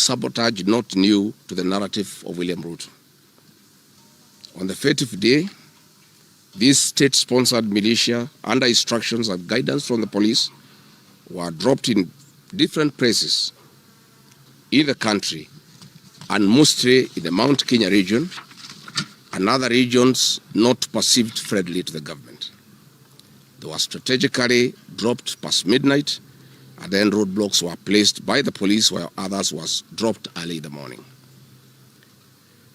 sabotage not new to the narrative of William Ruto. On the 30th day, this state-sponsored militia, under instructions and guidance from the police, were dropped in different places in the country, and mostly in the Mount Kenya region and other regions not perceived friendly to the government. They were strategically dropped past midnight, and then roadblocks were placed by the police while others was dropped early in the morning.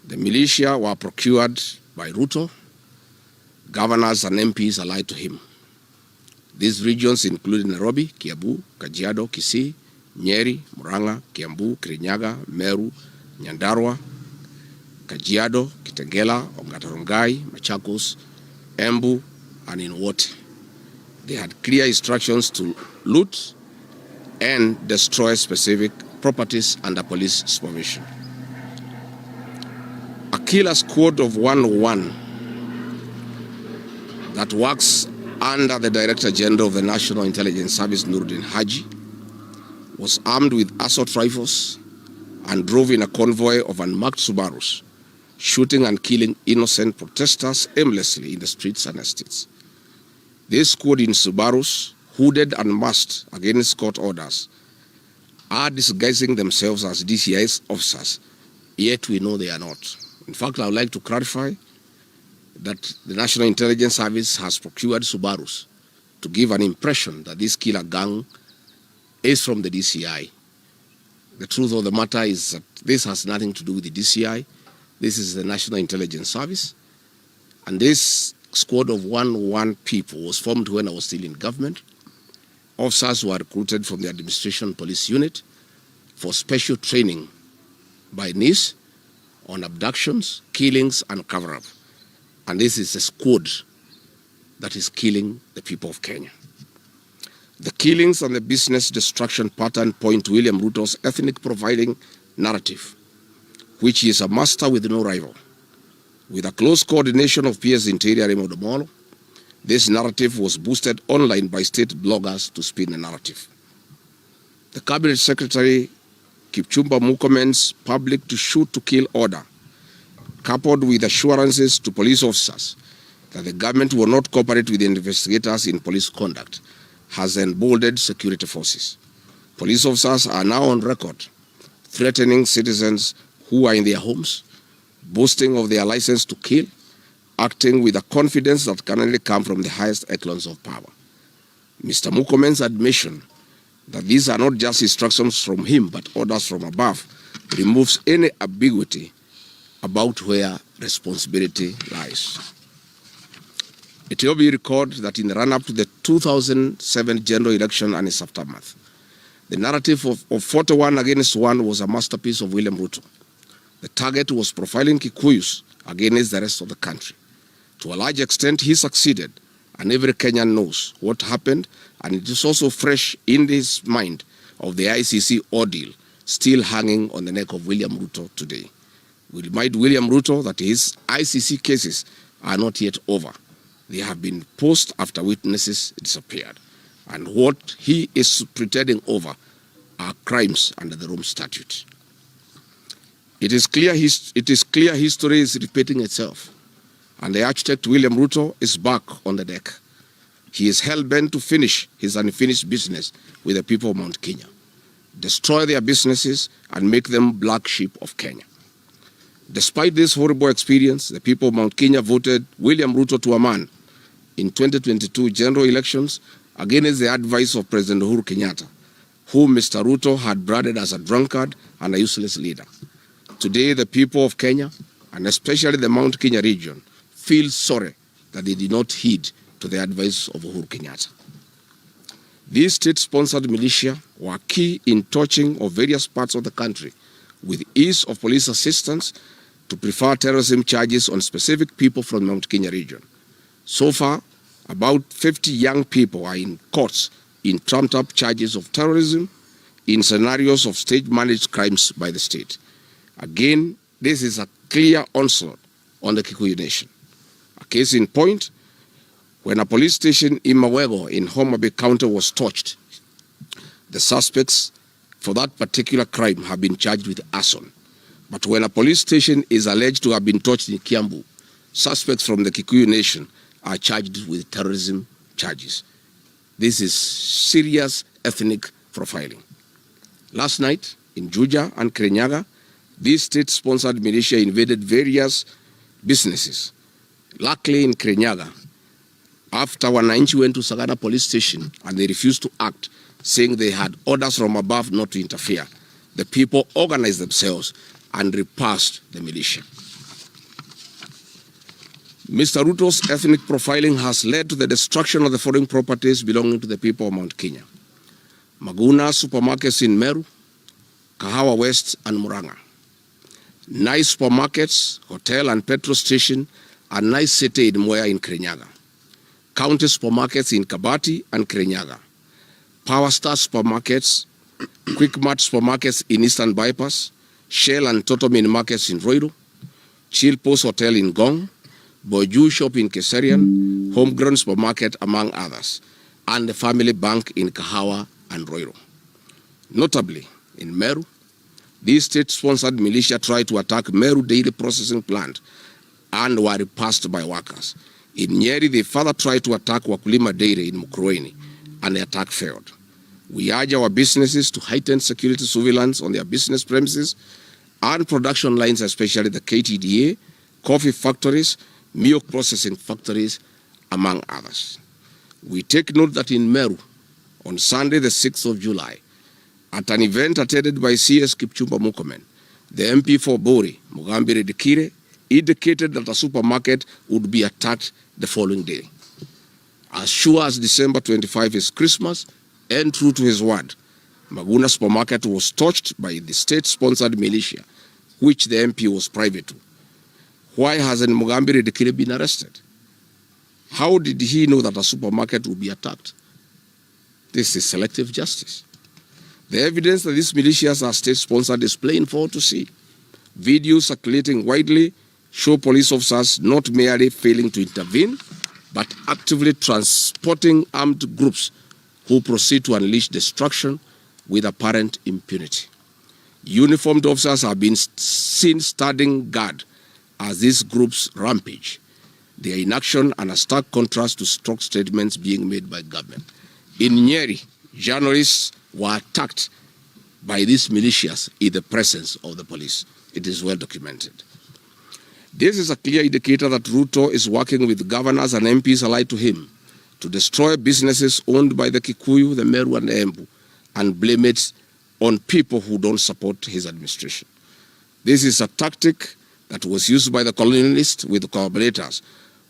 The militia were procured by Ruto. Governors and MPs allied to him. These regions included Nairobi, Kiambu, Kajiado, Kisii, Nyeri, Murang'a, Kiambu, Kirinyaga, Meru, Nyandarua, Kajiado, Kitengela, Ongata-Rongai, Machakos, Embu, and in Wote. They had clear instructions to loot and destroy specific properties under police supervision. A killer squad of 101 that works under the Director General of the National Intelligence Service, Nuruddin Haji, was armed with assault rifles and drove in a convoy of unmarked Subarus, shooting and killing innocent protesters aimlessly in the streets and estates. This squad in Subarus, hooded and masked against court orders, are disguising themselves as DCI's officers, yet we know they are not. In fact, I would like to clarify that the National Intelligence Service has procured Subarus to give an impression that this killer gang is from the DCI. The truth of the matter is that this has nothing to do with the DCI. This is the National Intelligence Service. And this squad of 101 people was formed when I was still in government. Officers were recruited from the Administration Police Unit for special training by NIS on abductions, killings, and cover-up. And this is a squad that is killing the people of Kenya. The killings and the business destruction pattern point to William Ruto's ethnic profiling narrative, which is a master with no rival. With a close coordination of PS Interior Remo Domolo, this narrative was boosted online by state bloggers to spin the narrative. The Cabinet Secretary Kipchumba Murkomen's public to shoot to kill order, coupled with assurances to police officers that the government will not cooperate with the investigators in police conduct, has emboldened security forces. Police officers are now on record threatening citizens who are in their homes, boasting of their license to kill, acting with a confidence that can only come from the highest echelons of power. Mr. Murkomen's admission that these are not just instructions from him but orders from above removes any ambiguity about where responsibility lies. It will be recalled that in the run-up to the 2007 general election and its aftermath, the narrative of 41 against 1 was a masterpiece of William Ruto. The target was profiling Kikuyus against the rest of the country. To a large extent, he succeeded, and every Kenyan knows what happened, and it is also fresh in his mind of the ICC ordeal still hanging on the neck of William Ruto today. We remind William Ruto that his ICC cases are not yet over. They have been posed after witnesses disappeared. And what he is pretending over are crimes under the Rome Statute. It is clear history is repeating itself. And the architect William Ruto is back on the deck. He is hell-bent to finish his unfinished business with the people of Mount Kenya, destroy their businesses and make them black sheep of Kenya. Despite this horrible experience, the people of Mount Kenya voted William Ruto to a man in 2022 general elections against the advice of President Uhuru Kenyatta, whom Mr. Ruto had branded as a drunkard and a useless leader. Today, the people of Kenya, and especially the Mount Kenya region, feel sorry that they did not heed to the advice of Uhuru Kenyatta. These state-sponsored militia were key in touching of various parts of the country with ease of police assistance to prefer terrorism charges on specific people from the Mount Kenya region. So far, about 50 young people are in courts in trumped-up charges of terrorism in scenarios of state-managed crimes by the state. Again, this is a clear onslaught on the Kikuyu nation. A case in point, when a police station in Mawego in Homa Bay County was torched, the suspects for that particular crime have been charged with arson. But when a police station is alleged to have been torched in Kiambu, suspects from the Kikuyu nation are charged with terrorism charges. This is serious ethnic profiling. Last night, in Juja and Kirinyaga, these state-sponsored militia invaded various businesses. Luckily, in Kirinyaga, after Wananchi went to Sagana police station and they refused to act, saying they had orders from above not to interfere, the people organized themselves and repulsed the militia. Mr. Ruto's ethnic profiling has led to the destruction of the foreign properties belonging to the people of Mount Kenya. Maguna supermarkets in Meru, Kahawa West and Muranga. Nice supermarkets, hotel and petrol station, and nice city in Mwea in Kirinyaga. County supermarkets in Kabati and Kirinyaga. Power Star supermarkets, Quick Mart supermarkets in Eastern Bypass, Shell and Total Mini markets in Ruto, Chill Post Hotel in Gong, Boju Shop in Keserian, Homegrown Supermarket among others, and the Family Bank in Kahawa and Ruto. Notably, in Meru, these state-sponsored militia tried to attack Meru Dairy Processing Plant and were repulsed by workers. In Nyeri, they further tried to attack Wakulima Dairy in Mukurweini, and the attack failed. We urge our businesses to heighten security surveillance on their business premises and production lines, especially the KTDA, coffee factories, milk processing factories, among others. We take note that in Meru, on Sunday, the 6th of July, at an event attended by CS Kipchumba Murkomen, the MP for Bori, Mugambire Dikire, indicated that a supermarket would be attacked the following day. As sure as December 25 is Christmas, and true to his word, Maguna supermarket was torched by the state-sponsored militia, which the MP was private to. Why hasn't Mugambire Dikire been arrested? How did he know that a supermarket would be attacked? This is selective justice. The evidence that these militias are state-sponsored is plain for all to see. Videos circulating widely show police officers not merely failing to intervene, but actively transporting armed groups who proceed to unleash destruction with apparent impunity. Uniformed officers have been seen standing guard as these groups rampage. They are in action and a stark contrast to strong statements being made by government. In Nyeri, journalists were attacked by these militias in the presence of the police. It is well documented. This is a clear indicator that Ruto is working with governors and MPs allied to him to destroy businesses owned by the Kikuyu, the Meru and the Embu, and blame it on people who don't support his administration. This is a tactic that was used by the colonialists with collaborators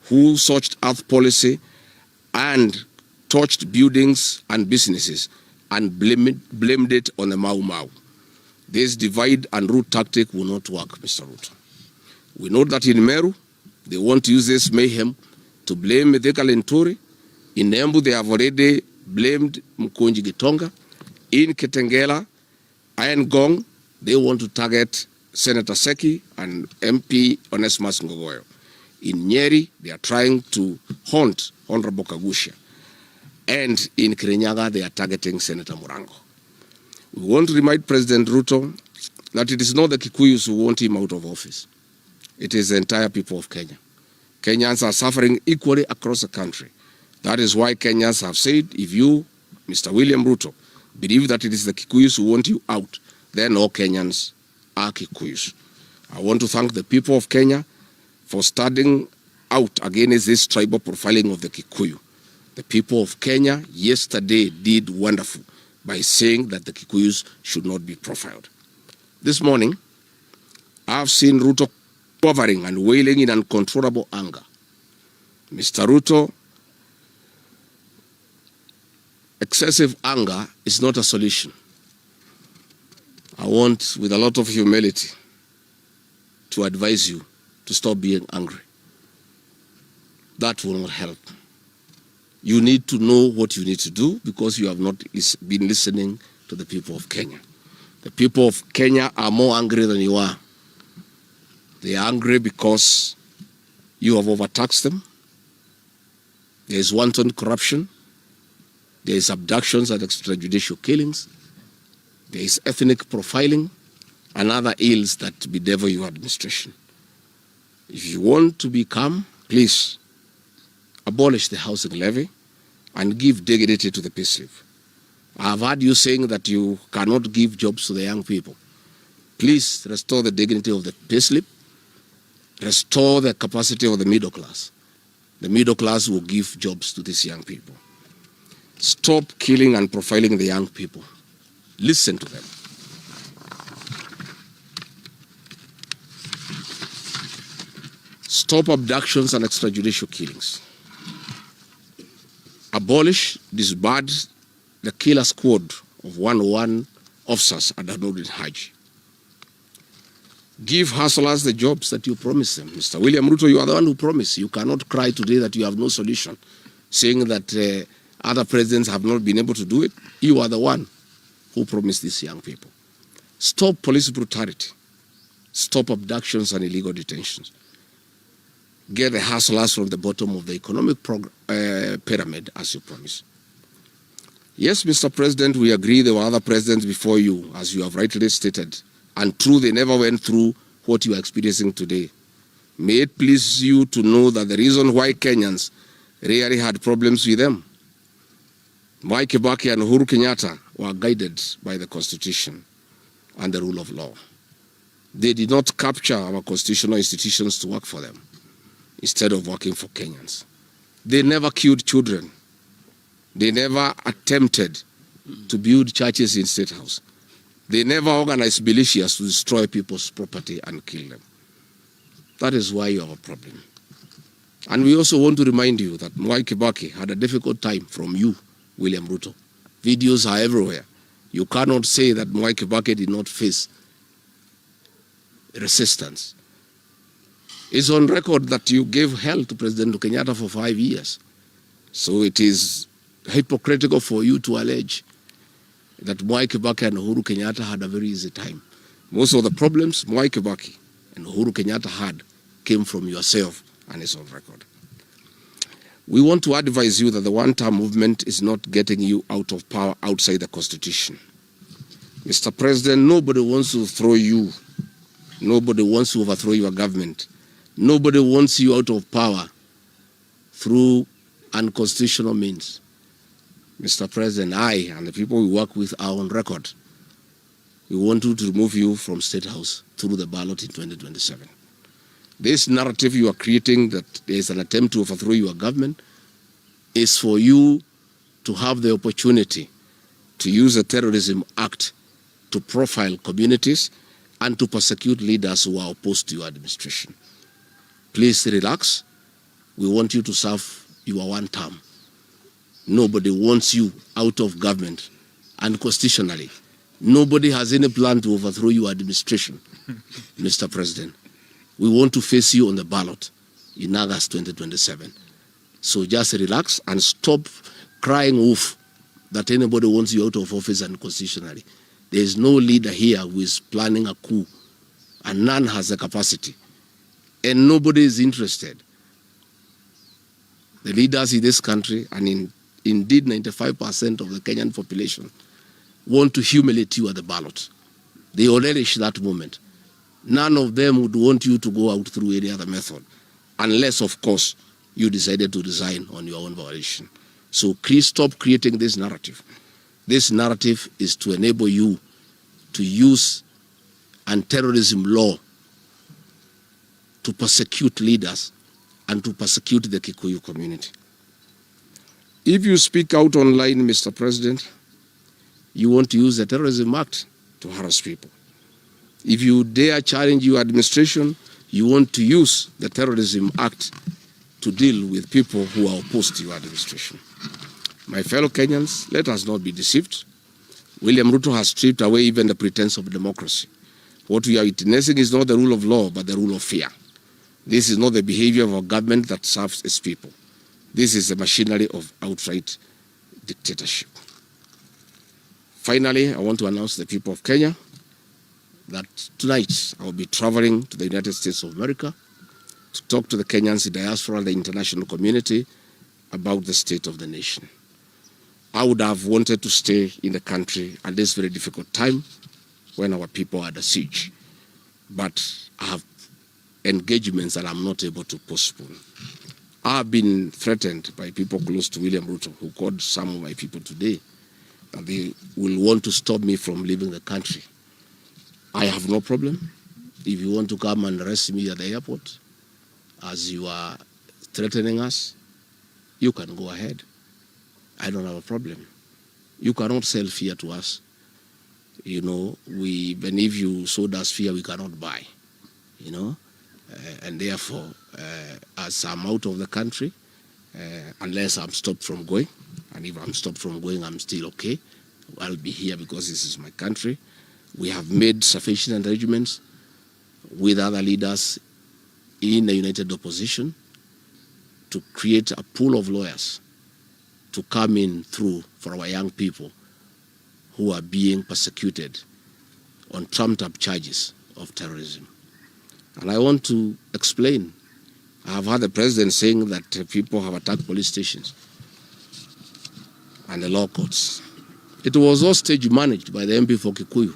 who searched earth policy and torched buildings and businesses and blamed it on the Mau Mau. This divide and rule tactic will not work, Mr. Ruto. We know that in Meru, they want to use this mayhem to blame Mithika Linturi. In Embu, they have already blamed Mkonji Gitonga. In Kitengela and Gong, they want to target Senator Seki and MP Onesmus Ngogoyo. In Nyeri, they are trying to haunt Honorable Kagusha. And in Kirinyaga, they are targeting Senator Murango. We want to remind President Ruto that it is not the Kikuyus who want him out of office. It is the entire people of Kenya. Kenyans are suffering equally across the country. That is why Kenyans have said, if you, Mr. William Ruto, believe that it is the Kikuyus who want you out, then all Kenyans are Kikuyus. I want to thank the people of Kenya for standing out against this tribal profiling of the Kikuyu. The people of Kenya yesterday did wonderful by saying that the Kikuyus should not be profiled. This morning, I've seen Ruto quivering and wailing in uncontrollable anger. Mr. Ruto, excessive anger is not a solution. I want, with a lot of humility, to advise you to stop being angry. That will not help. You need to know what you need to do because you have not been listening to the people of Kenya. The people of Kenya are more angry than you are. They are angry because you have overtaxed them. There is wanton corruption. There is abductions and extrajudicial killings. There is ethnic profiling and other ills that bedevil your administration. If you want to be calm, please abolish the housing levy and give dignity to the payslip. I have heard you saying that you cannot give jobs to the young people. Please restore the dignity of the payslip, restore the capacity of the middle class. The middle class will give jobs to these young people. Stop killing and profiling the young people. Listen to them. Stop abductions and extrajudicial killings. Abolish, disband the killer squad of 101 officers at Nurdin Haji. Give hustlers the jobs that you promised them. Mr. William Ruto, you are the one who promised. You cannot cry today that you have no solution, saying that other presidents have not been able to do it. You are the one who promised these young people. Stop police brutality. Stop abductions and illegal detentions. Get the hustlers from the bottom of the economic pyramid as you promised. Yes, Mr. President, we agree there were other presidents before you, as you have rightly stated, and true, they never went through what you are experiencing today. May it please you to know that the reason why Kenyans rarely had problems with them, Mwai Kibaki and Uhuru Kenyatta were guided by the Constitution and the rule of law. They did not capture our constitutional institutions to work for them, instead of working for Kenyans. They never killed children. They never attempted to build churches in State House. They never organized militias to destroy people's property and kill them. That is why you have a problem. And we also want to remind you that Mwai Kibaki had a difficult time from you, William Ruto. Videos are everywhere. You cannot say that Mwai Kibaki did not face resistance. It's on record that you gave hell to President Kenyatta for 5 years. So it is hypocritical for you to allege that Mwai Kibaki and Uhuru Kenyatta had a very easy time. Most of the problems Mwai Kibaki and Uhuru Kenyatta had came from yourself, and it's on record. We want to advise you that the one-term movement is not getting you out of power outside the Constitution. Mr. President, nobody wants to throw you. Nobody wants to overthrow your government. Nobody wants you out of power through unconstitutional means. Mr. President, I and the people we work with are on record. We want you to remove you from State House through the ballot in 2027. This narrative you are creating that there is an attempt to overthrow your government is for you to have the opportunity to use the Terrorism Act to profile communities and to persecute leaders who are opposed to your administration. Please relax. We want you to serve your one term. Nobody wants you out of government. And constitutionally, nobody has any plan to overthrow your administration, Mr. President. We want to face you on the ballot in August 2027. So just relax and stop crying wolf that anybody wants you out of office unconstitutionally. There is no leader here who is planning a coup, and none has the capacity. And nobody is interested. The leaders in this country, and indeed 95% of the Kenyan population, want to humiliate you at the ballot. They will relish that moment. None of them would want you to go out through any other method, unless, of course, you decided to resign on your own volition. So please stop creating this narrative. This narrative is to enable you to use anti-terrorism law to persecute leaders and to persecute the Kikuyu community. If you speak out online, Mr. President, you want to use the Terrorism Act to harass people. If you dare challenge your administration, you want to use the Terrorism Act to deal with people who are opposed to your administration. My fellow Kenyans, let us not be deceived. William Ruto has stripped away even the pretense of democracy. What we are witnessing is not the rule of law, but the rule of fear. This is not the behavior of a government that serves its people. This is the machinery of outright dictatorship. Finally, I want to announce to the people of Kenya that tonight I will be traveling to the United States of America to talk to the Kenyans in diaspora and the international community about the state of the nation. I would have wanted to stay in the country at this very difficult time when our people are under siege. But I have engagements that I'm not able to postpone. I've been threatened by people close to William Ruto, who called some of my people today, that they will want to stop me from leaving the country. I have no problem. If you want to come and arrest me at the airport, as you are threatening us, you can go ahead. I don't have a problem. You cannot sell fear to us. You know, even if you sold us fear, we cannot buy. You know, and therefore, as I'm out of the country, unless I'm stopped from going, and if I'm stopped from going, I'm still okay. I'll be here because this is my country. We have made sufficient arrangements with other leaders in the united opposition to create a pool of lawyers to come in through for our young people who are being persecuted on trumped-up charges of terrorism. And I want to explain. I have heard the president saying that people have attacked police stations and the law courts. It was all stage managed by the MP for Kikuyu.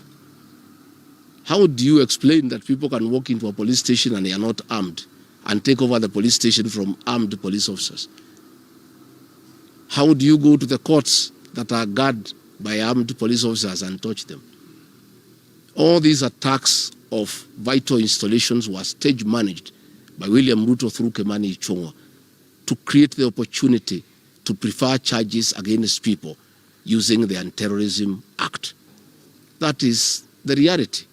How do you explain that people can walk into a police station and they are not armed and take over the police station from armed police officers? How do you go to the courts that are guarded by armed police officers and touch them? All these attacks of vital installations were stage managed by William Ruto through Kimani Ichung'wa to create the opportunity to prefer charges against people using the Anti-Terrorism Act. That is the reality.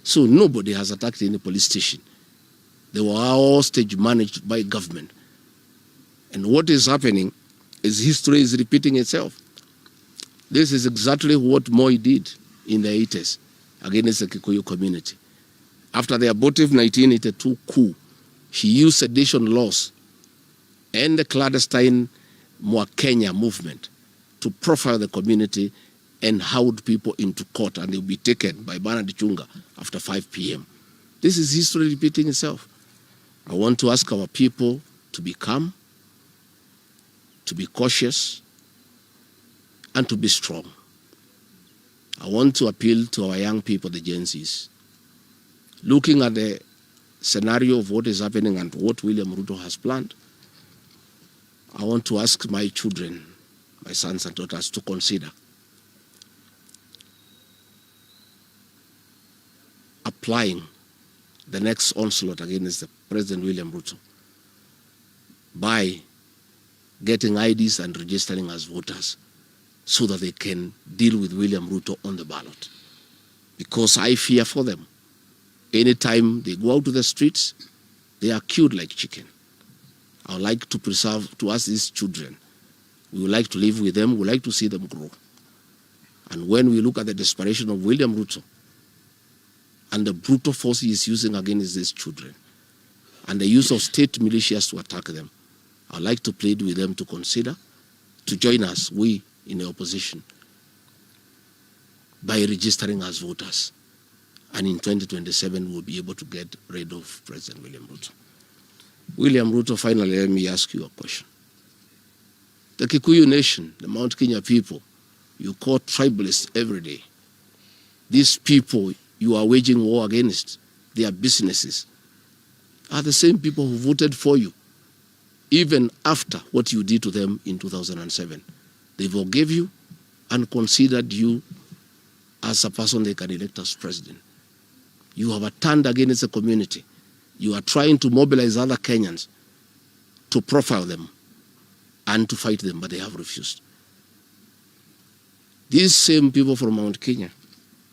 So nobody has attacked any police station. They were all stage managed by government. And what is happening is history is repeating itself. This is exactly what Moi did in the 80s against the Kikuyu community. After the abortive 1982 coup, he used sedition laws and the clandestine Kenya movement to profile the community and hold people into court, and they'll be taken by Bernard Chunga after 5 p.m. This is history repeating itself. I want to ask our people to be calm, to be cautious, and to be strong. I want to appeal to our young people, the Gen Zs. Looking at the scenario of what is happening and what William Ruto has planned, I want to ask my children, my sons and daughters, to consider applying the next onslaught against the President William Ruto by getting IDs and registering as voters so that they can deal with William Ruto on the ballot. Because I fear for them. Anytime they go out to the streets, they are killed like chicken. I would like to preserve to us these children. We would like to live with them. We would like to see them grow. And when we look at the desperation of William Ruto and the brutal force he is using against these children and the use of state militias to attack them, I would like to plead with them to consider, to join us, we in the opposition, by registering as voters. And in 2027, we'll be able to get rid of President William Ruto. William Ruto, finally, let me ask you a question. The Kikuyu nation, the Mount Kenya people, you call tribalists every day. These people you are waging war against, their businesses, are the same people who voted for you, even after what you did to them in 2007. They forgave you and considered you as a person they can elect as president. You have turned against the community. You are trying to mobilize other Kenyans to profile them and to fight them, but they have refused. These same people from Mount Kenya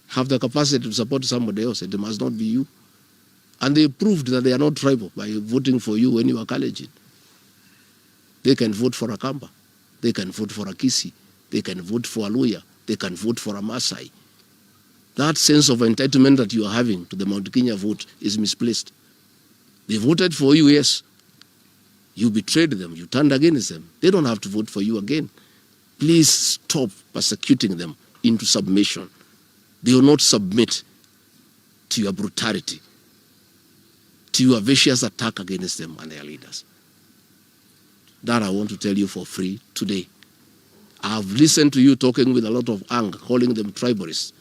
have the capacity to support somebody else. It must not be you. And they proved that they are not tribal by voting for you when you are Kalenjin. They can vote for a Kamba. They can vote for a Kisi. They can vote for a Luya. They can vote for a Maasai. That sense of entitlement that you are having to the Mount Kenya vote is misplaced. They voted for you, yes. You betrayed them. You turned against them. They don't have to vote for you again. Please stop persecuting them into submission. They will not submit to your brutality, to your vicious attack against them and their leaders. That I want to tell you for free today. I've listened to you talking with a lot of anger, calling them tribalists.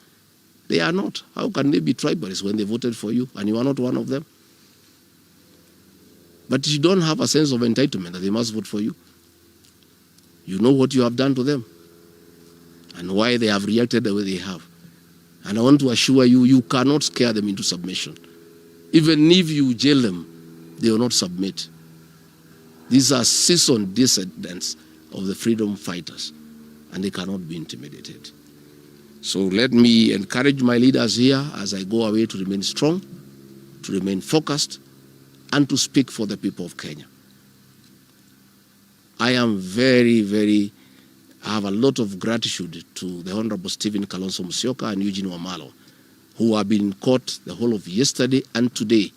They are not. How can they be tribalists when they voted for you and you are not one of them? But you don't have a sense of entitlement that they must vote for you. You know what you have done to them and why they have reacted the way they have. And I want to assure you, you cannot scare them into submission. Even if you jail them, they will not submit. These are seasoned descendants of the freedom fighters, and they cannot be intimidated. So let me encourage my leaders here as I go away to remain strong, to remain focused, and to speak for the people of Kenya. I am I have a lot of gratitude to the Honorable Stephen Kalonzo Musyoka and Eugene Wamalwa, who have been in court the whole of yesterday and today,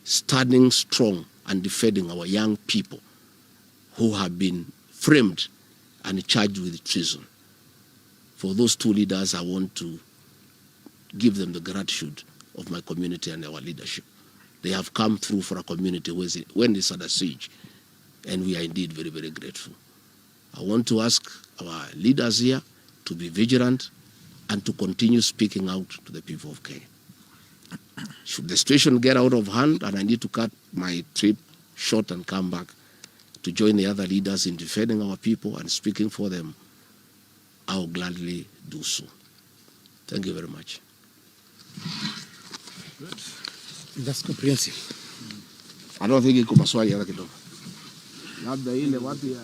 standing strong and defending our young people who have been framed and charged with treason. For those two leaders, I want to give them the gratitude of my community and our leadership. They have come through for a community when it's under siege, and we are indeed very, very grateful. I want to ask our leaders here to be vigilant and to continue speaking out to the people of Kenya. Should the situation get out of hand and I need to cut my trip short and come back to join the other leaders in defending our people and speaking for them, I will gladly do so. Thank you very much. Good. That's comprehensive. I don't think iko maswali hata kidogo. Labda ile watu ya